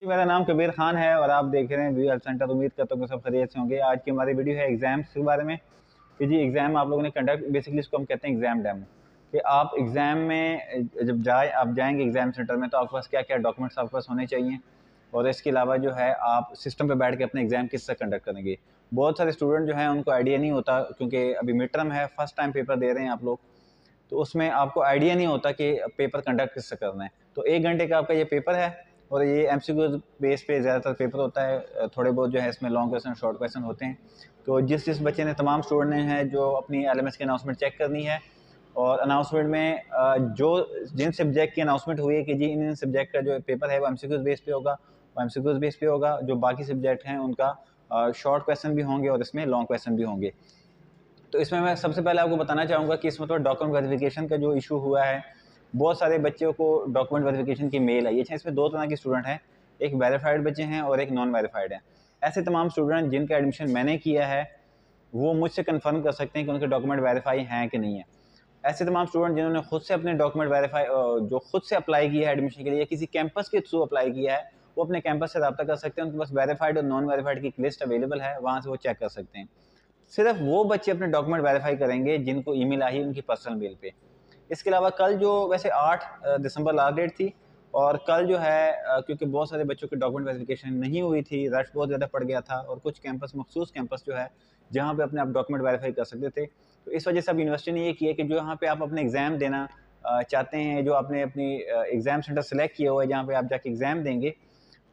जी, मेरा नाम कबीर खान है और आप देख रहे हैं व्यू हेल्प सेंटर। उम्मीद करता हूँ कि सब खैरियत से होंगे। आज की हमारी वीडियो है एग्जाम्स के बारे में कि जी एग्जाम आप लोगों ने कंडक्ट, बेसिकली इसको हम कहते हैं एग्जाम डेमो। कि आप एग्जाम में जब आप जाएंगे एग्जाम सेंटर में, तो आपके पास क्या क्या डॉक्यूमेंट्स आपके पास होने चाहिए, और इसके अलावा जो है आप सिस्टम पे बैठ के अपने एग्जाम किस तरह कंडक्ट करेंगे। बहुत सारे स्टूडेंट जो हैं उनको आइडिया नहीं होता, क्योंकि अभी मिड टर्म है, फर्स्ट टाइम पेपर दे रहे हैं आप लोग, तो उसमें आपको आइडिया नहीं होता कि पेपर कंडक्ट किससे करना है। तो 1 घंटे का आपका ये पेपर है और ये एमसीक्यू बेस पे ज़्यादातर पेपर होता है। थोड़े बहुत जो है इसमें लॉन्ग क्वेश्चन, शॉर्ट क्वेश्चन होते हैं। तो जिस बच्चे ने, तमाम स्टूडेंट ने है जो अपनी एलएमएस की अनाउंसमेंट चेक करनी है, और अनाउंसमेंट में जो जिन सब्जेक्ट की अनाउंसमेंट हुई है कि जी इन सब्जेक्ट का जो पेपर है वो एमसीक्यूज बेस पे होगा, वो एमसीक्यूज बेस पे होगा। जो बाकी सब्जेक्ट हैं उनका शॉर्ट क्वेश्चन भी होंगे और इसमें लॉन्ग क्वेश्चन भी होंगे। तो इसमें मैं सबसे पहले आपको बताना चाहूँगा कि इसमें तो डॉक्यूमेंट वेरिफिकेशन का जो इशू हुआ है, बहुत सारे बच्चों को डॉक्यूमेंट वेरिफिकेशन की मेल आई है। इसमें दो तरह के स्टूडेंट हैं, एक वेरीफाइड बच्चे हैं और एक नॉन वेरीफाइड हैं। ऐसे तमाम स्टूडेंट जिनका एडमिशन मैंने किया है वो मुझसे कंफर्म कर सकते हैं कि उनके डॉक्यूमेंट वेरीफाई हैं कि नहीं है। ऐसे तमाम स्टूडेंट जिन्होंने खुद से अपने डॉक्यूमेंट वेरीफाई, जो खुद से अप्लाई किया है एडमिशन के लिए, किसी कैंपस के थ्रू अप्लाई किया है, वो अपने कैंपस से रब्ता कर सकते हैं। उनके पास वेरीफाइड और नॉन वेरीफाइड की एक लिस्ट अवेलेबल है, वहाँ से वो चेक कर सकते हैं। सिर्फ वो बच्चे अपने डॉक्यूमेंट वेरीफाई करेंगे जिनको ईमेल आई उनकी पर्सनल मेल पे। इसके अलावा कल जो, वैसे 8 दिसंबर लास्ट डेट थी, और कल जो है क्योंकि बहुत सारे बच्चों की डॉक्यूमेंट वेरिफिकेशन नहीं हुई थी, रश बहुत ज़्यादा पड़ गया था, और कुछ कैंपस, मखसूस कैंपस जो है जहाँ पे अपने आप डॉक्यूमेंट वेरीफाई कर सकते थे, तो इस वजह से अब यूनिवर्सिटी ने ये किया कि जो यहाँ पे आप अपने एग्ज़ाम देना चाहते हैं, जो आपने अपनी एग्ज़ाम सेंटर सेलेक्ट किया हुआ है जहाँ पे आप जाके एग्ज़ाम देंगे,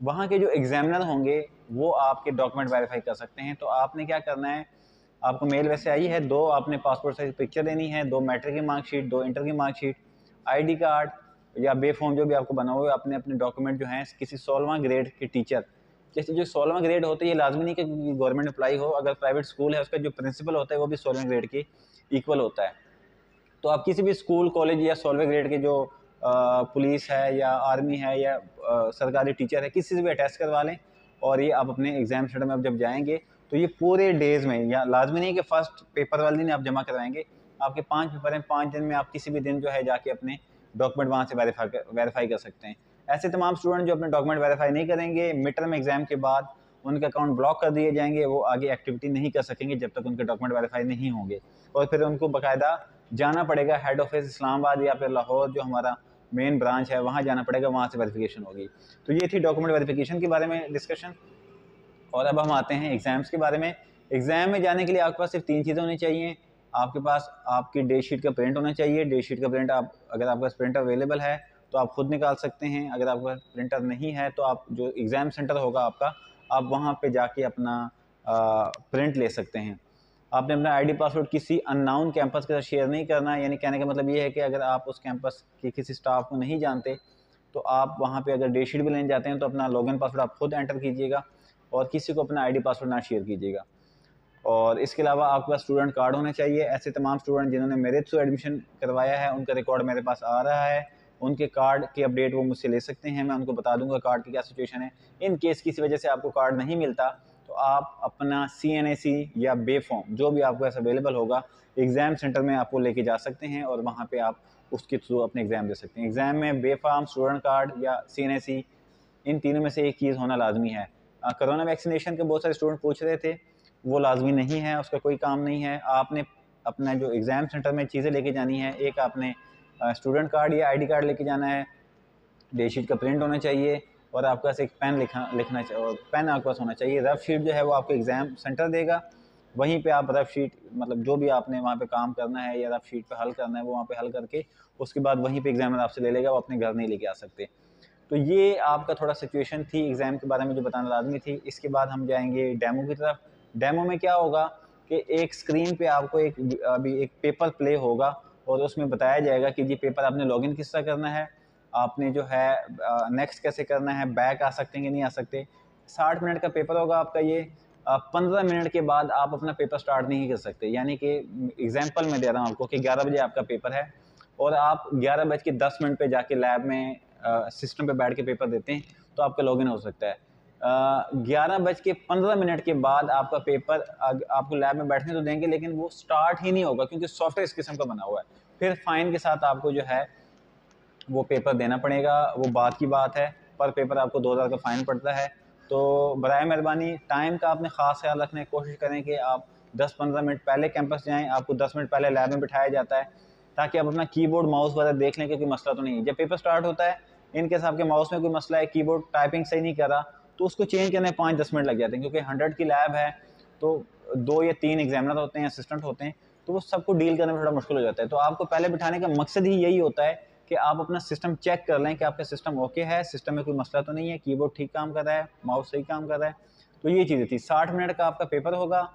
वहाँ के जो एग्जामिनर होंगे वो आपके डॉक्यूमेंट वेरीफाई कर सकते हैं। तो आपने क्या करना है, आपको मेल वैसे आई है, दो आपने पासपोर्ट साइज पिक्चर देनी है, 2 मैट्रिक की मार्कशीट, 2 इंटर की मार्कशीट, आईडी कार्ड या बे फॉर्म जो भी आपको बना हुआ है, अपने अपने डॉक्यूमेंट जो हैं किसी 16वां ग्रेड के टीचर, जैसे जो 16वां ग्रेड होते हैं, ये लाजमी नहीं कि गवर्नमेंट अप्लाई हो, अगर प्राइवेट स्कूल है उसका जो प्रिंसिपल होता है वो भी 16वें ग्रेड के इक्वल होता है। तो आप किसी भी स्कूल, कॉलेज या 16वें ग्रेड के जो पुलिस है या आर्मी है या सरकारी टीचर है, किसी से भी अटैच करवा लें, और ये आप अपने एग्जाम सेंटर में आप जब जाएंगे तो ये पूरे डेज़ में, या लाजमी नहीं कि फ़र्स्ट पेपर वाले दिन आप जमा करवाएंगे, आपके 5 पेपर हैं, 5 दिन में आप किसी भी दिन जो है जाके अपने डॉक्यूमेंट वहाँ से वेरीफाई कर सकते हैं। ऐसे तमाम स्टूडेंट जो अपने डॉक्यूमेंट वेरीफाई नहीं करेंगे, मिड टर्म एग्जाम के बाद उनके अकाउंट ब्लॉक कर दिए जाएंगे, वो आगे एक्टिविटी नहीं कर सकेंगे जब तक उनके डॉक्यूमेंट वेरीफाई नहीं होंगे, और फिर उनको बाकायदा जाना पड़ेगा हेड ऑफिस इस्लामाबाद या फिर लाहौर, जो हमारा मेन ब्रांच है, वहाँ जाना पड़ेगा, वहाँ से वेरिफिकेशन होगी। तो ये थी डॉक्यूमेंट वेरिफिकेशन के बारे में डिस्कशन। और अब हम आते हैं एग्ज़ाम्स के बारे में। एग्ज़ाम में जाने के लिए आपके पास सिर्फ 3 चीज़ें होनी चाहिए। आपके पास आपकी डेट शीट का प्रिंट होना चाहिए। डेट शीट का प्रिंट, आप, अगर आपके पास प्रिंटर अवेलेबल है तो आप खुद निकाल सकते हैं, अगर आपके पास प्रिंटर नहीं है तो आप, जो एग्ज़ाम सेंटर होगा आपका, आप वहाँ पे जाके अपना प्रिंट ले सकते हैं। आपने अपना आईडी पासवर्ड किसी अननाउन कैंपस के साथ शेयर नहीं करना है। यानी कहने का मतलब ये है कि अगर आप उस कैंपस के किसी स्टाफ को नहीं जानते तो आप वहाँ पे अगर डेट शीट भी लेने जाते हैं तो अपना लॉगिन पासवर्ड आप खुद एंटर कीजिएगा, और किसी को अपना आईडी पासवर्ड ना शेयर कीजिएगा। और इसके अलावा आपके पास स्टूडेंट कार्ड होना चाहिए। ऐसे तमाम स्टूडेंट जिन्होंने मेरे थ्रू एडमिशन करवाया है उनका रिकॉर्ड मेरे पास आ रहा है, उनके कार्ड की अपडेट वो मुझसे ले सकते हैं, मैं उनको बता दूंगा कार्ड की क्या सिचुएशन है। इन केस किसी वजह से आपको कार्ड नहीं मिलता तो आप अपना CNAC या बे फॉर्म जो भी आपके पास अवेलेबल होगा, एग्ज़ाम सेंटर में आप वो लेके जा सकते हैं, और वहाँ पे आप उसके थ्रू अपने एग्ज़ाम दे सकते हैं। एग्ज़ाम में बे फॉर्म, स्टूडेंट कार्ड या CNAC, इन तीनों में से एक चीज़ होना लाजमी है। कोरोना वैक्सीनेशन के बहुत सारे स्टूडेंट पूछ रहे थे, वो लाजमी नहीं है, उसका कोई काम नहीं है। आपने अपना जो एग्ज़ाम सेंटर में चीज़ें लेके जानी है, एक आपने स्टूडेंट कार्ड या आईडी कार्ड लेके जाना है, डेट शीट का प्रिंट होना चाहिए, और आपके पास एक पेन लिखना चाहिए, पेन आपके पास होना चाहिए। रफ शीट जो है वो आपको एग्ज़ाम सेंटर देगा, वहीं पे आप रफ शीट, मतलब जो भी आपने वहाँ पे काम करना है या रफ शीट पे हल करना है वो वहाँ पे हल करके उसके बाद वहीं पे एग्जामिनर आपसे ले लेगा, वो अपने घर नहीं लेके आ सकते। तो ये आपका थोड़ा सिचुएशन थी एग्ज़ाम के बारे में जो बताना लाजमी थी। इसके बाद हम जाएंगे डेमो की तरफ। डेमो में क्या होगा कि एक स्क्रीन पे आपको अभी एक पेपर प्ले होगा, और उसमें बताया जाएगा कि जी पेपर आपने लॉगिन किस तरह करना है, आपने जो है नेक्स्ट कैसे करना है, बैक आ सकते हैं कि नहीं आ सकते। 60 मिनट का पेपर होगा आपका ये। 15 मिनट के बाद आप अपना पेपर स्टार्ट नहीं कर सकते। यानी कि एग्जांपल मैं दे रहा हूँ आपको कि 11 बजे आपका पेपर है और आप 11:10 पे जाके लैब में सिस्टम पे बैठ के पेपर देते हैं, तो आपका लॉगिन हो सकता है। 11:15 के बाद आपका पेपर, आपको लैब में बैठने तो देंगे लेकिन वो स्टार्ट ही नहीं होगा, क्योंकि सॉफ्टवेयर इस किस्म का बना हुआ है। फिर फाइन के साथ आपको जो है वो पेपर देना पड़ेगा, वो बात की बात है। पर पेपर आपको 2000 का फ़ाइन पड़ता है। तो बराए मेहरबानी टाइम का आपने ख़ास ख्याल रखने की कोशिश करें कि आप 10-15 मिनट पहले कैंपस जाएँ, आपको 10 मिनट पहले लैब में बिठाया जाता है ताकि आप अपना कीबोर्ड माउस वगैरह देख लें कि कोई मसला तो नहीं है। जब पेपर स्टार्ट होता है, इन केस आपके माउस में कोई मसला है, कीबोर्ड टाइपिंग सही नहीं कर रहा, तो उसको चेंज करने में 5-10 मिनट लग जाते हैं, क्योंकि 100 की लैब है तो 2 या 3 एग्जामिनर होते हैं, असिस्टेंट होते हैं, तो वो सबको डील करने में थोड़ा मुश्किल हो जाता है। तो आपको पहले बिठाने का मकसद ही यही होता है कि आप अपना सिस्टम चेक कर लें कि आपका सिस्टम ओके है, सिस्टम में कोई मसला तो नहीं है, कीबोर्ड ठीक काम कर रहा है, माउस सही काम कर रहा है। तो ये चीज़ें थी। 60 मिनट का आपका पेपर होगा,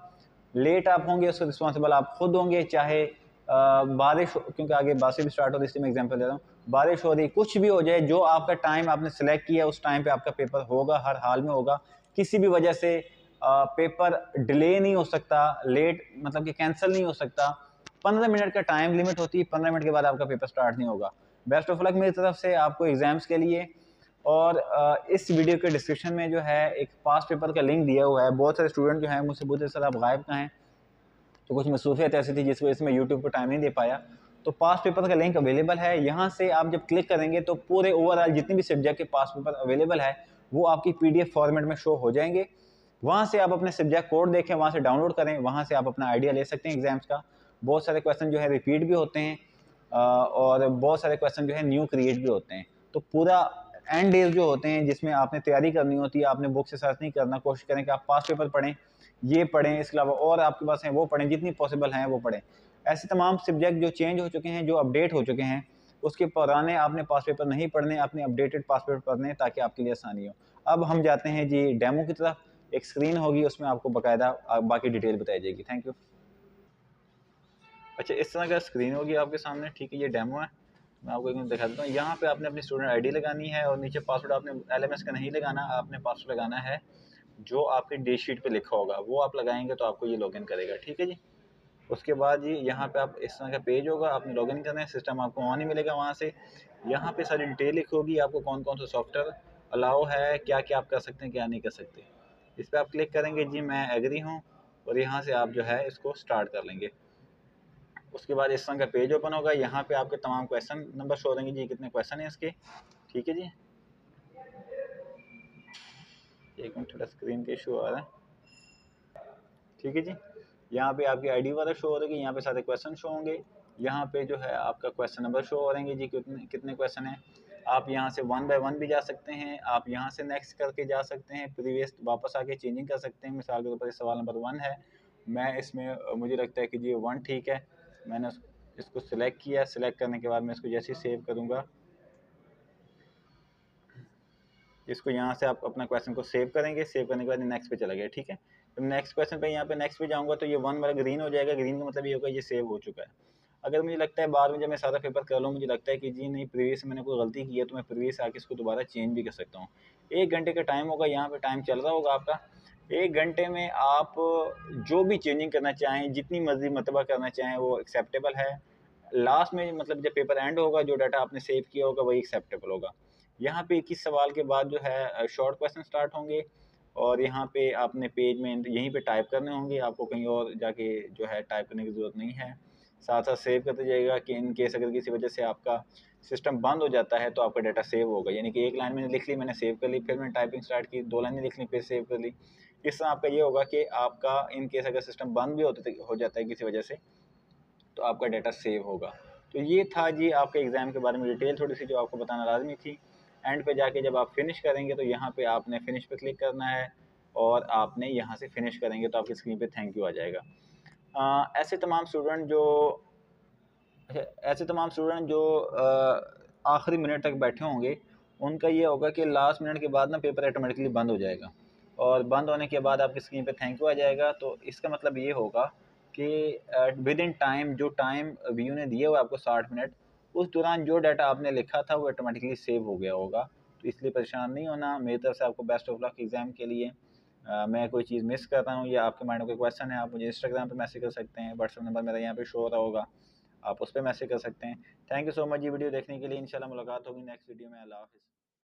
लेट आप होंगे उसका रिस्पॉन्सिबल आप खुद होंगे, चाहे बारिश, क्योंकि आगे बारिश भी स्टार्ट होती है, इसलिए मैं एग्जाम्पल दे रहा हूँ, बारिश हो रही, कुछ भी हो जाए, जो आपका टाइम आपने सेलेक्ट किया उस टाइम पे आपका पेपर होगा, हर हाल में होगा। किसी भी वजह से पेपर डिले नहीं हो सकता, लेट मतलब कि कैंसिल नहीं हो सकता। 15 मिनट का टाइम लिमिट होती है, 15 मिनट के बाद आपका पेपर स्टार्ट नहीं होगा। बेस्ट ऑफ लक मेरी तरफ से आपको एग्जाम्स के लिए। और इस वीडियो के डिस्क्रिप्शन में जो है एक पास पेपर का लिंक दिया हुआ है। बहुत सारे स्टूडेंट जो हैं मुझसे पूछते सर आप गायब कहाँ हैं, तो कुछ मसरूफियत ऐसी थी जिस वजह से मैं यूट्यूब को टाइम नहीं दे पाया। तो पास पेपर का लिंक अवेलेबल है, यहाँ से आप जब क्लिक करेंगे तो पूरे ओवरऑल जितनी भी सब्जेक्ट के पास पेपर अवेलेबल है वो आपकी PDF फॉर्मेट में शो हो जाएंगे। वहाँ से आप अपने सब्जेक्ट कोड देखें, वहाँ से डाउनलोड करें, वहाँ से आप अपना आइडिया ले सकते हैं एग्जाम्स का। बहुत सारे क्वेश्चन जो है रिपीट भी होते हैं और बहुत सारे क्वेश्चन जो है न्यू क्रिएट भी होते हैं। तो पूरा एंड डेज जो होते हैं जिसमें आपने तैयारी करनी होती है, आपने बुक से सर्च नहीं करना, कोशिश करें कि आप पास पेपर पढ़ें, ये पढ़ें, इसके अलावा और आपके पास हैं वो पढ़ें, जितनी पॉसिबल हैं वो पढ़ें। ऐसे तमाम सब्जेक्ट जो चेंज हो चुके हैं, जो अपडेट हो चुके हैं, उसके पुराने आपने पास पेपर नहीं पढ़ने, अपने अपडेटेड पास पेपर पढ़ने ताकि आपके लिए आसानी हो। अब हम जाते हैं जी डेमो की तरफ। एक स्क्रीन होगी, उसमें आपको बाकायदा बाकी डिटेल बताई जाएगी। Thank you. अच्छा, इस तरह का स्क्रीन होगी आपके सामने, ठीक है, ये डेमो है। मैं आपको एक मिनट दिखा देता हूँ। यहाँ पे आपने अपनी स्टूडेंट आईडी लगानी है और नीचे पासवर्ड आपने LMS का नहीं लगाना, आपने पासवर्ड लगाना है जो आपकी डेट शीट पे लिखा होगा, वो आप लगाएंगे तो आपको ये लॉगिन करेगा, ठीक है जी। उसके बाद जी यहाँ पे आप इस तरह का पेज होगा, आपने लॉगिन करना है, सिस्टम आपको ऑन ही मिलेगा। वहाँ से यहाँ पे सारी डिटेल लिखी होगी, आपको कौन कौन सा सॉफ्टवेयर अलाउ है, क्या क्या आप कर सकते हैं, क्या नहीं कर सकते। इस पर आप क्लिक करेंगे जी, मैं एग्री हूँ, और यहाँ से आप जो है इसको स्टार्ट कर लेंगे। उसके बाद इस तरह का पेज ओपन होगा, यहाँ पे आपके तमाम क्वेश्चन नंबर शो होंगे जी, कितने क्वेश्चन है इसके, ठीक है जी। एक मिनट, थोड़ा स्क्रीन के इशू आ रहा है, ठीक है जी। यहाँ पे आपकी आईडी वाला शो हो रही है, यहाँ पे सारे क्वेश्चन शो होंगे, यहाँ पे जो है आपका क्वेश्चन नंबर शो हो रहेंगे जी, कितने कितने क्वेश्चन हैं। आप यहाँ से 1 बाय 1 भी जा सकते हैं, आप यहाँ से नेक्स्ट करके जा सकते हैं, प्रीवियस वापस आके चेंजिंग कर सकते हैं। मिसाल के तौर पर सवाल नंबर 1 है, मैं इसमें मुझे लगता है कि जी 1 ठीक है, मैंने इसको सिलेक्ट किया। सिलेक्ट करने के बाद मैं इसको जैसे ही सेव करूँगा, इसको यहाँ से आप अपना क्वेश्चन को सेव करेंगे, सेव करने के बाद नेक्स्ट पे चला गया, ठीक है। तो नेक्स्ट क्वेश्चन पे यहाँ पे नेक्स्ट पे जाऊँगा तो ये 1 वाला ग्रीन हो जाएगा, ग्रीन का मतलब ये होगा ये सेव हो चुका है। अगर मुझे लगता है बाद में जब मैं सारा पेपर कर लूँ, मुझे लगता है कि जी नहीं प्रीवियस मैंने कोई गलती की है, तो मैं प्रीवियस आके इसको दोबारा चेंज भी कर सकता हूँ। 1 घंटे का टाइम होगा, यहाँ पे टाइम चल रहा होगा आपका। 1 घंटे में आप जो भी चेंजिंग करना चाहें, जितनी मर्जी मरतबा करना चाहें, वो एक्सेप्टेबल है। लास्ट में मतलब जब पेपर एंड होगा, जो डाटा आपने सेव किया होगा वही एक्सेप्टेबल होगा। यहाँ पे 21 सवाल के बाद जो है शॉर्ट क्वेश्चन स्टार्ट होंगे, और यहाँ पे आपने पेज में यहीं पे टाइप करने होंगे, आपको कहीं और जाके जो है टाइप करने की ज़रूरत नहीं है। साथ साथ सेव करते जाइएगा कि इन केस अगर किसी वजह से आपका सिस्टम बंद हो जाता है तो आपका डाटा सेव होगा, यानी कि 1 लाइन मैंने लिख ली, मैंने सेव कर ली, फिर मैंने टाइपिंग स्टार्ट की, 2 लाइनें लिख ली, फिर सेव कर ली। इस तरह आपका ये होगा कि आपका इन केस अगर सिस्टम बंद भी हो जाता है किसी वजह से, तो आपका डाटा सेव होगा। तो ये था जी आपके एग्ज़ाम के बारे में डिटेल थोड़ी सी जो आपको बताना लाजमी थी। एंड पे जाके जब आप फिनिश करेंगे तो यहाँ पे आपने फिनिश पे क्लिक करना है, और आपने यहाँ से फिनिश करेंगे तो आपकी स्क्रीन पे थैंक यू आ जाएगा। ऐसे तमाम स्टूडेंट जो आखिरी मिनट तक बैठे होंगे, उनका ये होगा कि लास्ट मिनट के बाद ना पेपर ऑटोमेटिकली बंद हो जाएगा, और बंद होने के बाद आपकी स्क्रीन पे थैंक यू आ जाएगा। तो इसका मतलब ये होगा कि विद इन टाइम, जो टाइम व्यू ने दिया हुआ आपको 60 मिनट, उस दौरान जो डाटा आपने लिखा था वो ऑटोमेटिकली सेव हो गया होगा। तो इसलिए परेशान नहीं होना। मेरी तरफ से आपको बेस्ट ऑफ लक एग्ज़ाम के लिए। मैं कोई चीज़ मिस कर रहा हूँ या आपके माइंड में कोई क्वेश्चन है, आप मुझे इंस्टाग्राम पे मैसेज कर सकते हैं, व्हाट्सएप नंबर मेरा यहाँ पे शो हो रहा होगा, आप उस पर मैसेज कर सकते हैं। थैंक यू सो मच ये वीडियो देखने के लिए। इंशाल्लाह मुलाकात होगी नेक्स्ट वीडियो में। अल्लाह हाफ़िज़।